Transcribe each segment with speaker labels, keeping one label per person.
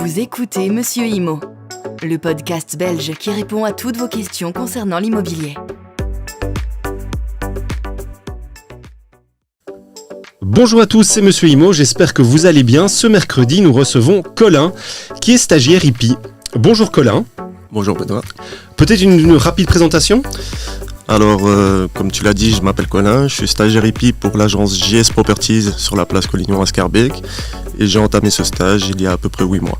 Speaker 1: Vous écoutez Monsieur Immo, le podcast belge qui répond à toutes vos questions concernant l'immobilier.
Speaker 2: Bonjour à tous, c'est Monsieur Immo, j'espère que vous allez bien. Ce mercredi, nous recevons Colin, qui est stagiaire IPI. Bonjour Colin.
Speaker 3: Bonjour Benoît.
Speaker 2: Peut-être une rapide présentation ?
Speaker 3: Alors, comme tu l'as dit, je m'appelle Colin, je suis stagiaire IPI pour l'agence JS Properties sur la place Collignon à Schaerbeek et j'ai entamé ce stage il y a à peu près 8 mois.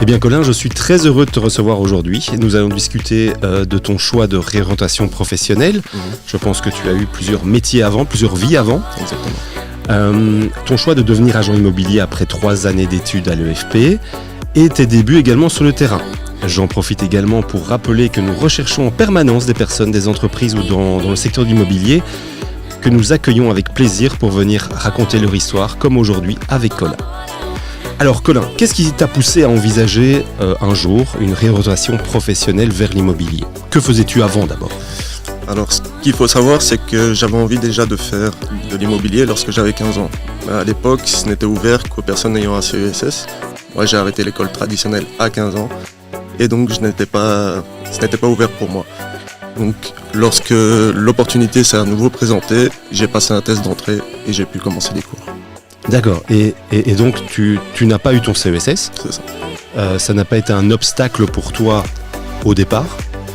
Speaker 2: Eh bien Colin, je suis très heureux de te recevoir aujourd'hui. Nous allons discuter de ton choix de réorientation professionnelle. Je pense que tu as eu plusieurs métiers avant, plusieurs vies avant.
Speaker 3: Exactement.
Speaker 2: Ton choix de devenir agent immobilier après 3 années d'études à l'EFP et tes débuts également sur le terrain. J'en profite également pour rappeler que nous recherchons en permanence des personnes, des entreprises ou dans le secteur de l'immobilier que nous accueillons avec plaisir pour venir raconter leur histoire, comme aujourd'hui avec Colin. Alors Colin, qu'est-ce qui t'a poussé à envisager un jour une réorientation professionnelle vers l'immobilier ? Que faisais-tu avant d'abord ?
Speaker 3: Alors, ce qu'il faut savoir, c'est que j'avais envie déjà de faire de l'immobilier lorsque j'avais 15 ans. À l'époque, ce n'était ouvert qu'aux personnes ayant un CESS. Moi, j'ai arrêté l'école traditionnelle à 15 ans. Et donc, ce n'était pas ouvert pour moi. Donc, lorsque l'opportunité s'est à nouveau présentée, j'ai passé un test d'entrée et j'ai pu commencer les cours.
Speaker 2: D'accord. Et donc, tu n'as pas eu ton CESS ?
Speaker 3: C'est ça.
Speaker 2: Ça n'a pas été un obstacle pour toi au départ ?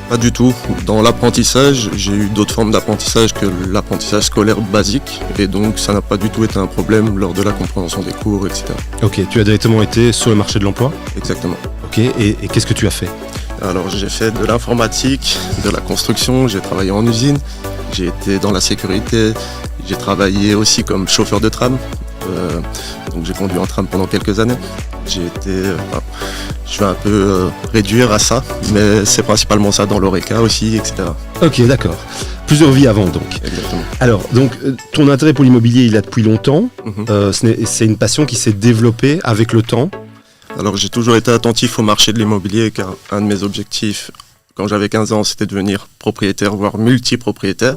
Speaker 3: Pas du tout. Dans l'apprentissage, j'ai eu d'autres formes d'apprentissage que l'apprentissage scolaire basique. Et donc, ça n'a pas du tout été un problème lors de la compréhension des cours, etc.
Speaker 2: Ok, tu as directement été sur le marché de l'emploi ?
Speaker 3: Exactement.
Speaker 2: Ok, et qu'est-ce que tu as fait ?
Speaker 3: Alors, j'ai fait de l'informatique, de la construction, j'ai travaillé en usine, j'ai été dans la sécurité, j'ai travaillé aussi comme chauffeur de tram. Donc, j'ai conduit en tram pendant quelques années. Je vais un peu réduire à ça, mais c'est principalement ça dans l'ORECA aussi, etc.
Speaker 2: Ok, d'accord. Plusieurs vies avant donc.
Speaker 3: Exactement.
Speaker 2: Alors, donc, ton intérêt pour l'immobilier, il a depuis longtemps. C'est une passion qui s'est développée avec le temps.
Speaker 3: Alors, j'ai toujours été attentif au marché de l'immobilier, car un de mes objectifs, quand j'avais 15 ans, c'était de devenir propriétaire, voire multipropriétaire.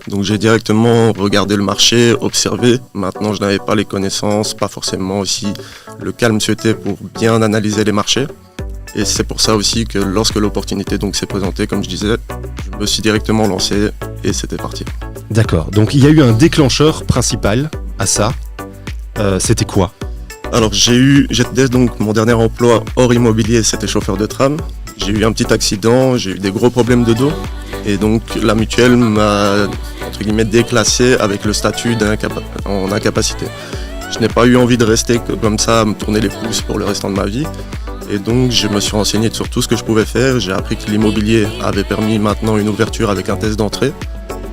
Speaker 3: Donc, j'ai directement regardé le marché, observé. Maintenant, je n'avais pas les connaissances, pas forcément aussi le calme souhaité pour bien analyser les marchés. Et c'est pour ça aussi que lorsque l'opportunité donc s'est présentée, comme je disais, je me suis directement lancé et c'était parti.
Speaker 2: D'accord. Donc, il y a eu un déclencheur principal à ça. C'était quoi ?
Speaker 3: Alors, j'étais donc mon dernier emploi hors immobilier, c'était chauffeur de tram. J'ai eu un petit accident, j'ai eu des gros problèmes de dos. Et donc, la mutuelle m'a, entre guillemets, déclassé avec le statut en incapacité. Je n'ai pas eu envie de rester comme ça, à me tourner les pouces pour le restant de ma vie. Et donc, je me suis renseigné sur tout ce que je pouvais faire. J'ai appris que l'immobilier avait permis maintenant une ouverture avec un test d'entrée.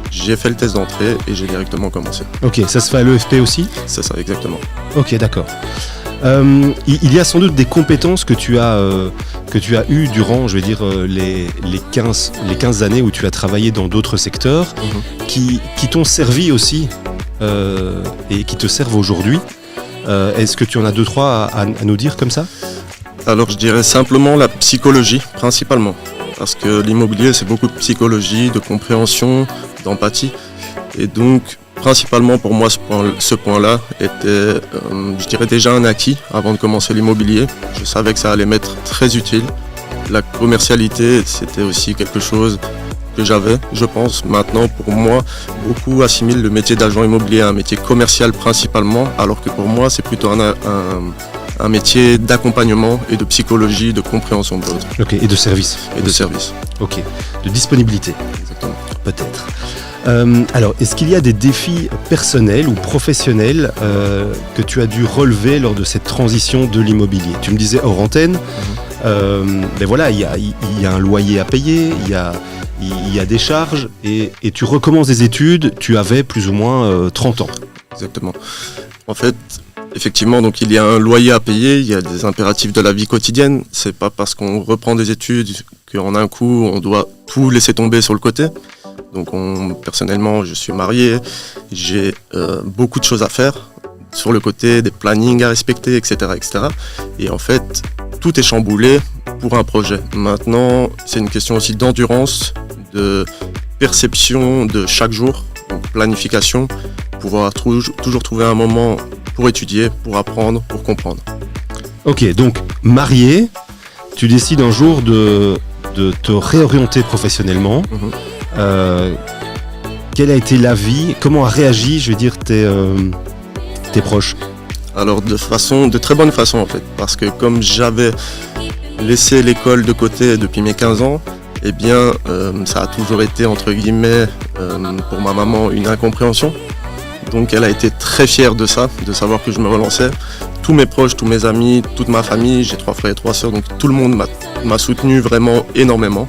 Speaker 3: J'ai fait le test d'entrée et j'ai directement commencé.
Speaker 2: Ok, ça se fait à l'EFP aussi ?
Speaker 3: C'est ça, exactement.
Speaker 2: Ok, d'accord. Il y a sans doute des compétences que tu as eues durant, je vais dire, les 15 années où tu as travaillé dans d'autres secteurs, qui t'ont servi aussi et qui te servent aujourd'hui. Est-ce que tu en as 2-3 à nous dire comme ça ?
Speaker 3: Alors, je dirais simplement la psychologie, principalement. Parce que l'immobilier, c'est beaucoup de psychologie, de compréhension, d'empathie. Et donc, principalement pour moi, ce point-là était, je dirais, déjà un acquis avant de commencer l'immobilier. Je savais que ça allait m'être très utile. La commercialité, c'était aussi quelque chose que j'avais, je pense. Maintenant, pour moi, beaucoup assimilent le métier d'agent immobilier à un métier commercial principalement, alors que pour moi, c'est plutôt un métier d'accompagnement et de psychologie, de compréhension de l'autre.
Speaker 2: Ok, et de service.
Speaker 3: Et de service.
Speaker 2: Ok, de disponibilité.
Speaker 3: Exactement.
Speaker 2: Peut-être. Alors, est-ce qu'il y a des défis personnels ou professionnels que tu as dû relever lors de cette transition de l'immobilier ? Tu me disais hors antenne, ben voilà, il y a un loyer à payer, il y a des charges, et tu recommences des études, tu avais plus ou moins 30 ans.
Speaker 3: Exactement. En fait, effectivement, donc il y a un loyer à payer, il y a des impératifs de la vie quotidienne. C'est pas parce qu'on reprend des études qu'en un coup, on doit tout laisser tomber sur le côté. Donc personnellement, je suis marié, j'ai beaucoup de choses à faire sur le côté, des plannings à respecter, etc., etc. Et en fait, tout est chamboulé pour un projet. Maintenant, c'est une question aussi d'endurance, de perception de chaque jour, donc planification, pouvoir toujours trouver un moment pour étudier, pour apprendre, pour comprendre.
Speaker 2: Ok, donc marié, tu décides un jour de te réorienter professionnellement. Quel a été l'avis, comment a réagi, je veux dire, tes proches?
Speaker 3: Alors de très bonne façon en fait, parce que comme j'avais laissé l'école de côté depuis mes 15 ans, eh bien ça a toujours été entre guillemets pour ma maman une incompréhension. Donc elle a été très fière de ça, de savoir que je me relançais. Tous mes proches, tous mes amis, toute ma famille, j'ai 3 frères et 3 sœurs, donc tout le monde m'a soutenu vraiment énormément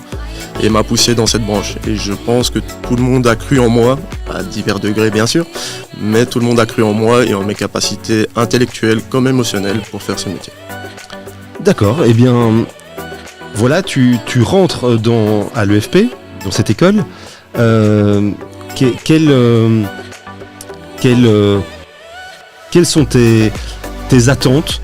Speaker 3: et m'a poussé dans cette branche. Et je pense que tout le monde a cru en moi, à divers degrés bien sûr, mais tout le monde a cru en moi et en mes capacités intellectuelles comme émotionnelles pour faire ce métier.
Speaker 2: D'accord, eh bien voilà, tu rentres à l'EFP, dans cette école. Quelles sont tes attentes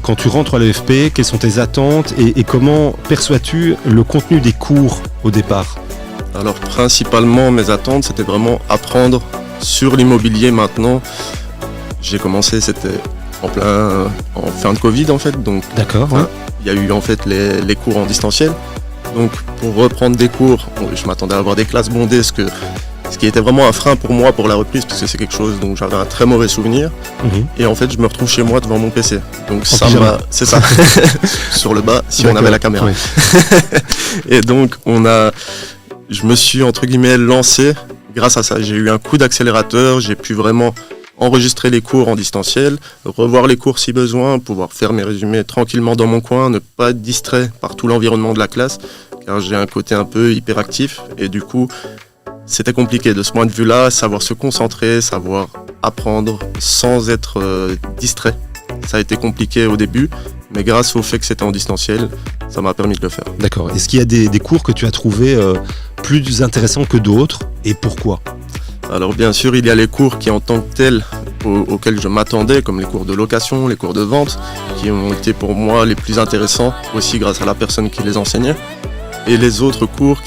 Speaker 2: quand tu rentres à l'EFP? Quelles sont tes attentes et comment perçois-tu le contenu des cours au départ?
Speaker 3: Alors principalement mes attentes c'était vraiment apprendre sur l'immobilier maintenant. J'ai commencé, c'était en fin de Covid en fait, donc
Speaker 2: d'accord, ouais.
Speaker 3: Il y a eu en fait les cours en distanciel. Donc pour reprendre des cours, je m'attendais à avoir des classes bondées, ce qui était vraiment un frein pour moi pour la reprise, parce que c'est quelque chose dont j'avais un très mauvais souvenir. Et en fait, je me retrouve chez moi devant mon PC. Donc c'est ça, sur le bas, si d'accord, on avait la caméra. Oui. Et donc je me suis entre guillemets lancé grâce à ça. J'ai eu un coup d'accélérateur, j'ai pu vraiment enregistrer les cours en distanciel, revoir les cours si besoin, pouvoir faire mes résumés tranquillement dans mon coin, ne pas être distrait par tout l'environnement de la classe, car j'ai un côté un peu hyperactif et du coup c'était compliqué de ce point de vue-là, savoir se concentrer, savoir apprendre sans être distrait. Ça a été compliqué au début, mais grâce au fait que c'était en distanciel, ça m'a permis de le faire.
Speaker 2: D'accord. Est-ce qu'il y a des cours que tu as trouvés plus intéressants que d'autres et pourquoi ?
Speaker 3: Alors bien sûr, il y a les cours qui en tant que tels auxquels je m'attendais, comme les cours de location, les cours de vente, qui ont été pour moi les plus intéressants, aussi grâce à la personne qui les enseignait. Et les autres cours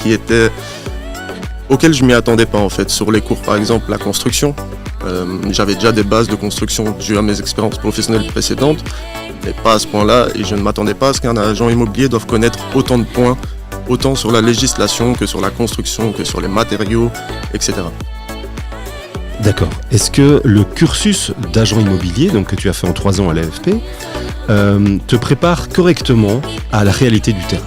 Speaker 3: auxquels je m'y attendais pas en fait. Sur les cours par exemple la construction, j'avais déjà des bases de construction dû à mes expériences professionnelles précédentes, mais pas à ce point-là, et je ne m'attendais pas à ce qu'un agent immobilier doive connaître autant de points, autant sur la législation que sur la construction, que sur les matériaux, etc.
Speaker 2: D'accord. Est-ce que le cursus d'agent immobilier, donc que tu as fait en 3 ans à l'AFP, te prépare correctement à la réalité du terrain ?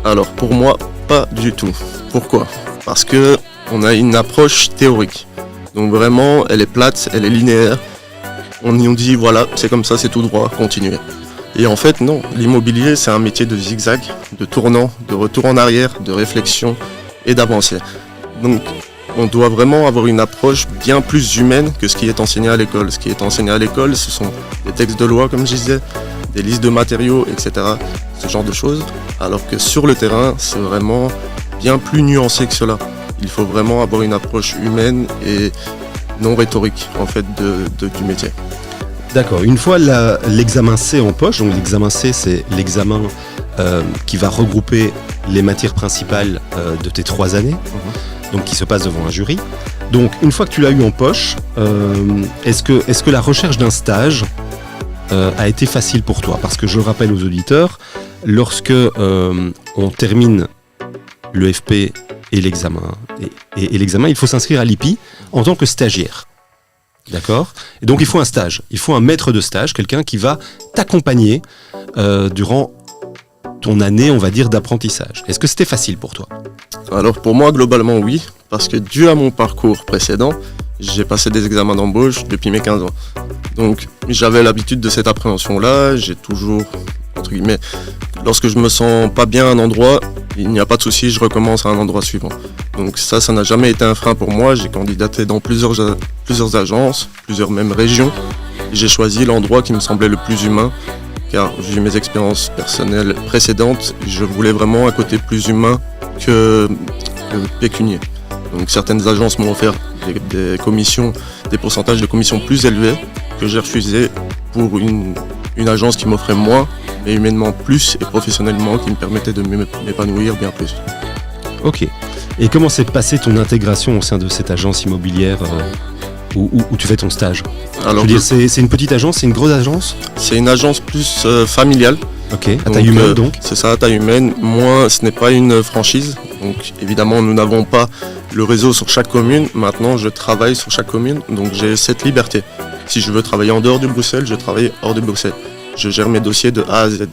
Speaker 3: Alors pour moi, pas du tout. Pourquoi ? Parce que on a une approche théorique. Donc vraiment, elle est plate, elle est linéaire. On dit voilà, c'est comme ça, c'est tout droit, continuez. Et en fait, non. L'immobilier, c'est un métier de zigzag, de tournant, de retour en arrière, de réflexion et d'avancée. Donc on doit vraiment avoir une approche bien plus humaine que ce qui est enseigné à l'école. Ce qui est enseigné à l'école, ce sont des textes de loi, comme je disais, des listes de matériaux, etc. Ce genre de choses. Alors que sur le terrain, c'est vraiment bien plus nuancé que cela. Il faut vraiment avoir une approche humaine et non rhétorique en fait du métier.
Speaker 2: D'accord. Une fois l'examen C en poche, donc l'examen C, c'est l'examen qui va regrouper les matières principales de tes 3 années, donc qui se passe devant un jury. Donc une fois que tu l'as eu en poche, est-ce que la recherche d'un stage a été facile pour toi ? Parce que je rappelle aux auditeurs, lorsque on termine l'EFP et l'examen, et l'examen, il faut s'inscrire à l'IPI en tant que stagiaire. D'accord ? Et donc il faut un stage, il faut un maître de stage, quelqu'un qui va t'accompagner durant ton année, on va dire, d'apprentissage. Est-ce que c'était facile pour toi ?
Speaker 3: Alors pour moi, globalement, oui, parce que dû à mon parcours précédent, j'ai passé des examens d'embauche depuis mes 15 ans. Donc j'avais l'habitude de cette appréhension-là, j'ai toujours, entre guillemets, lorsque je me sens pas bien à un endroit, il n'y a pas de souci, je recommence à un endroit suivant. Donc ça n'a jamais été un frein pour moi, j'ai candidaté dans plusieurs agences, plusieurs même régions. J'ai choisi l'endroit qui me semblait le plus humain, car vu mes expériences personnelles précédentes, je voulais vraiment un côté plus humain que pécunier. Donc certaines agences m'ont offert des commissions, des pourcentages de commissions plus élevés que j'ai refusé pour une agence qui m'offrait moins, mais humainement plus et professionnellement qui me permettait de m'épanouir bien plus.
Speaker 2: Ok. Et comment s'est passée ton intégration au sein de cette agence immobilière où tu fais ton stage?
Speaker 3: Alors,
Speaker 2: Je veux dire, c'est une petite agence, c'est une grosse agence?
Speaker 3: c'est une agence plus familiale.
Speaker 2: Ok, à taille humaine donc?
Speaker 3: C'est ça, à taille humaine. Moi, ce n'est pas une franchise. Donc évidemment, nous n'avons pas le réseau sur chaque commune. Maintenant, je travaille sur chaque commune. Donc j'ai cette liberté. Si je veux travailler en dehors de Bruxelles, je travaille hors de Bruxelles. Je gère mes dossiers de A à Z.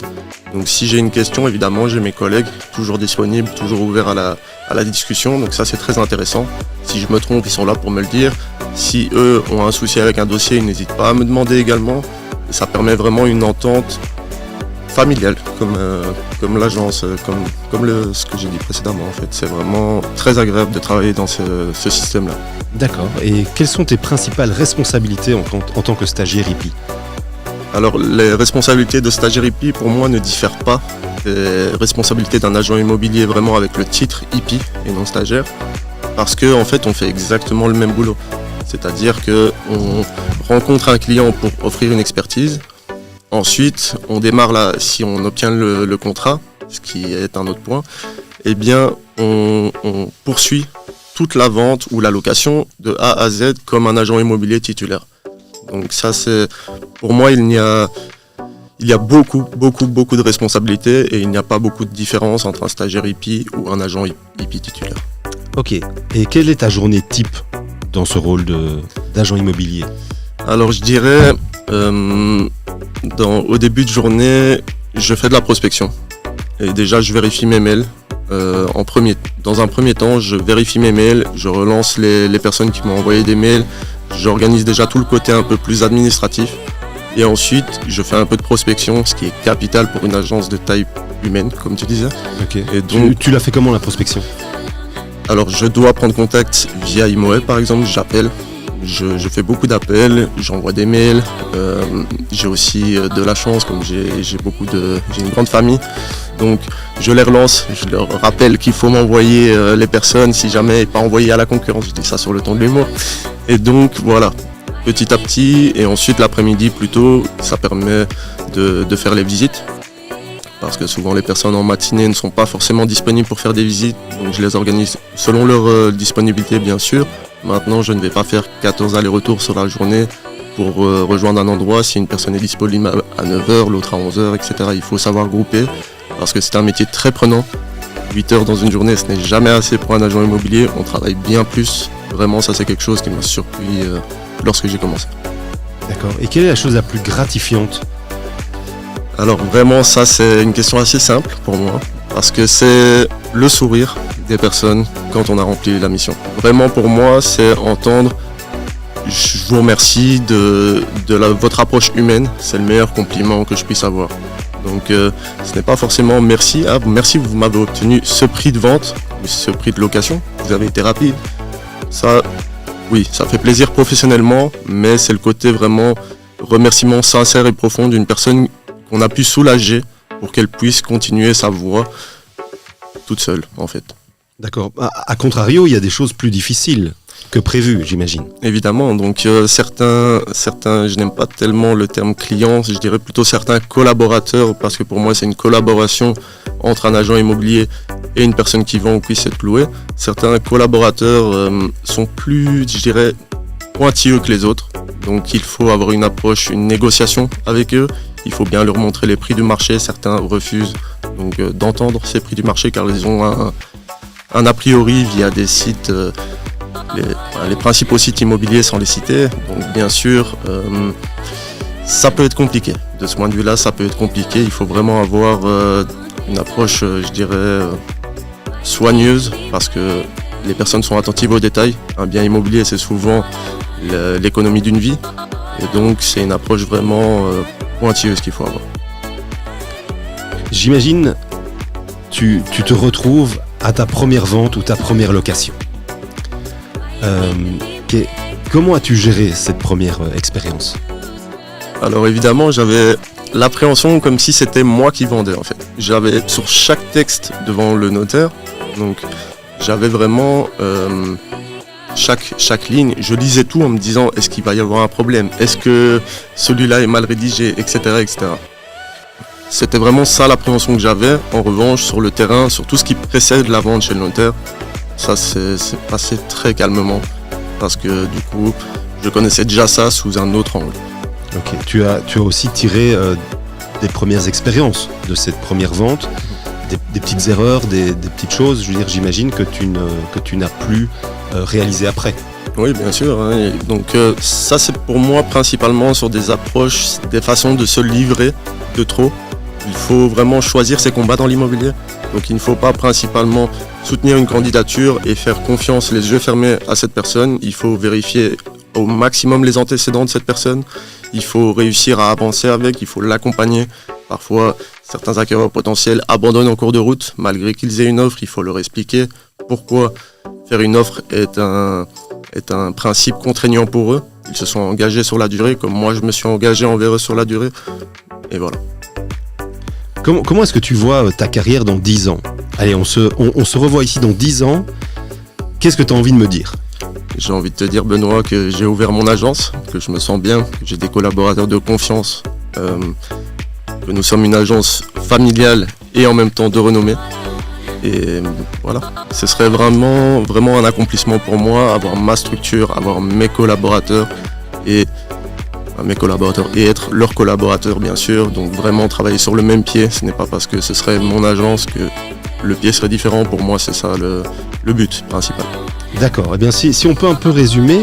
Speaker 3: Donc si j'ai une question, évidemment, j'ai mes collègues toujours disponibles, toujours ouverts à la discussion. Donc ça, c'est très intéressant. Si je me trompe, ils sont là pour me le dire. Si eux ont un souci avec un dossier, ils n'hésitent pas à me demander également. Et ça permet vraiment une entente familiale, comme l'agence, comme ce que j'ai dit précédemment en fait. C'est vraiment très agréable de travailler dans ce système-là.
Speaker 2: D'accord. Et quelles sont tes principales responsabilités en tant que stagiaire IPI?
Speaker 3: Alors les responsabilités de stagiaire IPI pour moi ne diffèrent pas des responsabilités d'un agent immobilier vraiment avec le titre IPI et non stagiaire, parce que en fait on fait exactement le même boulot. C'est-à-dire qu'on rencontre un client pour offrir une expertise. Ensuite, on démarre là, si on obtient le contrat, ce qui est un autre point, eh bien, on poursuit toute la vente ou la location de A à Z comme un agent immobilier titulaire. Donc ça, c'est, pour moi, il y a beaucoup de responsabilités et il n'y a pas beaucoup de différence entre un stagiaire IPI ou un agent IPI titulaire.
Speaker 2: Ok. Et quelle est ta journée type dans ce rôle d'agent immobilier? Alors,
Speaker 3: je dirais... au début de journée, je fais de la prospection. Et déjà, je vérifie mes mails. Dans un premier temps, je vérifie mes mails, je relance les personnes qui m'ont envoyé des mails. J'organise déjà tout le côté un peu plus administratif. Et ensuite, je fais un peu de prospection, ce qui est capital pour une agence de taille humaine, comme tu disais.
Speaker 2: Ok.
Speaker 3: Et donc,
Speaker 2: tu l'as fait comment la prospection?
Speaker 3: Alors, je dois prendre contact via Imoeb, par exemple, j'appelle. Je fais beaucoup d'appels, j'envoie des mails, j'ai aussi de la chance comme j'ai une grande famille, donc je les relance, je leur rappelle qu'il faut m'envoyer les personnes si jamais pas envoyer à la concurrence, je dis ça sur le ton de l'humour. Et donc voilà, petit à petit, et ensuite l'après-midi plutôt, ça permet de faire les visites. Parce que souvent les personnes en matinée ne sont pas forcément disponibles pour faire des visites, donc je les organise selon leur disponibilité bien sûr. Maintenant, je ne vais pas faire 14 allers-retours sur la journée pour rejoindre un endroit. Si une personne est disponible à 9h, l'autre à 11h, etc. Il faut savoir grouper parce que c'est un métier très prenant. 8 heures dans une journée, ce n'est jamais assez pour un agent immobilier. On travaille bien plus. Vraiment, ça c'est quelque chose qui m'a surpris lorsque j'ai commencé.
Speaker 2: D'accord. Et quelle est la chose la plus gratifiante?
Speaker 3: Alors vraiment, ça c'est une question assez simple pour moi. Parce que c'est le sourire des personnes quand on a rempli la mission. Vraiment pour moi, c'est entendre « je vous remercie de votre approche humaine », c'est le meilleur compliment que je puisse avoir. Donc ce n'est pas forcément « merci, merci vous m'avez obtenu ce prix de vente, ce prix de location, vous avez été rapide ». Ça, oui, ça fait plaisir professionnellement, mais c'est le côté vraiment remerciement sincère et profond d'une personne qu'on a pu soulager pour qu'elle puisse continuer sa voie toute seule, en fait.
Speaker 2: D'accord. A contrario, il y a des choses plus difficiles que prévues, j'imagine.
Speaker 3: Évidemment. Donc, certains, je n'aime pas tellement le terme client, je dirais plutôt certains collaborateurs, parce que pour moi, c'est une collaboration entre un agent immobilier et une personne qui vend ou qui s'est loué. Certains collaborateurs sont plus, je dirais, pointilleux que les autres. Donc, il faut avoir une approche, une négociation avec eux. Il faut bien leur montrer les prix du marché. Certains refusent donc d'entendre ces prix du marché car ils ont un a priori via des sites, les principaux sites immobiliers sans les citer. Donc bien sûr, ça peut être compliqué. De ce point de vue-là, ça peut être compliqué. Il faut vraiment avoir une approche, je dirais, soigneuse parce que les personnes sont attentives aux détails. Un bien immobilier, c'est souvent l'économie d'une vie. Et donc, c'est une approche vraiment pointilleuse qu'il faut avoir.
Speaker 2: J'imagine, tu te retrouves à ta première vente ou ta première location. Comment as-tu géré cette première expérience?
Speaker 3: Alors évidemment, j'avais l'appréhension comme si c'était moi qui vendais en fait. J'avais sur chaque texte devant le notaire, donc j'avais vraiment chaque ligne, je lisais tout en me disant est-ce qu'il va y avoir un problème, est-ce que celui-là est mal rédigé, etc. etc. C'était vraiment ça l'appréhension que j'avais. En revanche, sur le terrain, sur tout ce qui précède la vente chez le notaire, ça c'est passé très calmement parce que du coup, je connaissais déjà ça sous un autre angle.
Speaker 2: Ok, tu as aussi tiré des premières expériences de cette première vente, des petites erreurs, des petites choses, je veux dire, j'imagine que tu n'as plus réalisé après.
Speaker 3: Oui, bien sûr. Hein. Et donc ça, c'est pour moi principalement sur des approches, des façons de se livrer de trop. Il faut vraiment choisir ses combats dans l'immobilier. Donc il ne faut pas principalement soutenir une candidature et faire confiance les yeux fermés à cette personne. Il faut vérifier au maximum les antécédents de cette personne. Il faut réussir à avancer avec, il faut l'accompagner. Parfois, certains acquéreurs potentiels abandonnent en cours de route. Malgré qu'ils aient une offre, il faut leur expliquer pourquoi faire une offre est un principe contraignant pour eux. Ils se sont engagés sur la durée, comme moi je me suis engagé envers eux sur la durée. Et voilà.
Speaker 2: Comment est-ce que tu vois ta carrière dans 10 ans ? Allez, on se revoit ici dans 10 ans. Qu'est-ce que tu as envie de me dire ?
Speaker 3: J'ai envie de te dire, Benoît, que j'ai ouvert mon agence, que je me sens bien, que j'ai des collaborateurs de confiance, que nous sommes une agence familiale et en même temps de renommée. Et voilà, ce serait vraiment un accomplissement pour moi, avoir ma structure, avoir mes collaborateurs et être leurs collaborateurs bien sûr, donc vraiment travailler sur le même pied. Ce n'est pas parce que ce serait mon agence que le pied serait différent. Pour moi, c'est ça le but principal.
Speaker 2: D'accord, eh bien si on peut un peu résumer,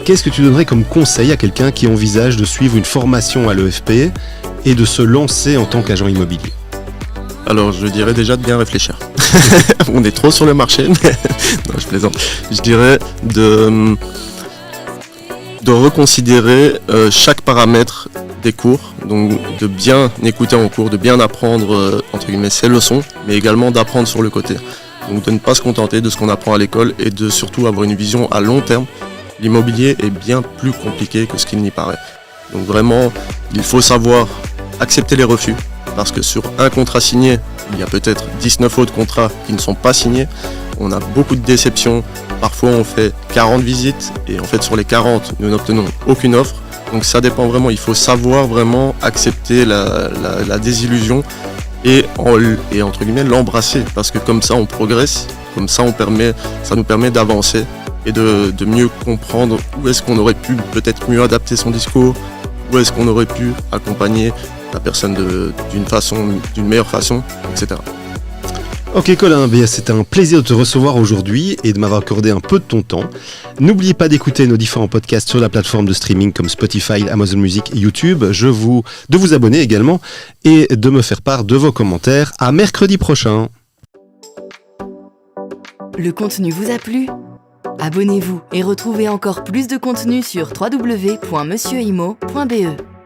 Speaker 2: qu'est-ce que tu donnerais comme conseil à quelqu'un qui envisage de suivre une formation à l'EFP et de se lancer en tant qu'agent immobilier ?
Speaker 3: Alors je dirais déjà de bien réfléchir. On est trop sur le marché, mais non, je plaisante. Je dirais de reconsidérer chaque paramètre des cours, donc de bien écouter en cours, de bien apprendre entre guillemets ses leçons, mais également d'apprendre sur le côté. Donc de ne pas se contenter de ce qu'on apprend à l'école et de surtout avoir une vision à long terme. L'immobilier est bien plus compliqué que ce qu'il n'y paraît. Donc vraiment, il faut savoir accepter les refus, parce que sur un contrat signé, il y a peut-être 19 autres contrats qui ne sont pas signés. On a beaucoup de déceptions. Parfois, on fait 40 visites et en fait, sur les 40, nous n'obtenons aucune offre. Donc ça dépend vraiment. Il faut savoir vraiment accepter la désillusion et entre guillemets l'embrasser, parce que comme ça, on progresse. Comme ça, ça nous permet d'avancer et de mieux comprendre où est-ce qu'on aurait pu peut-être mieux adapter son discours, où est-ce qu'on aurait pu accompagner la personne d'une meilleure façon, etc.
Speaker 2: Ok Colin, c'était un plaisir de te recevoir aujourd'hui et de m'avoir accordé un peu de ton temps. N'oubliez pas d'écouter nos différents podcasts sur la plateforme de streaming comme Spotify, Amazon Music et YouTube. De vous abonner également et de me faire part de vos commentaires. À mercredi prochain.
Speaker 1: Le contenu vous a plu ? Abonnez-vous et retrouvez encore plus de contenu sur www.monsieurimo.be.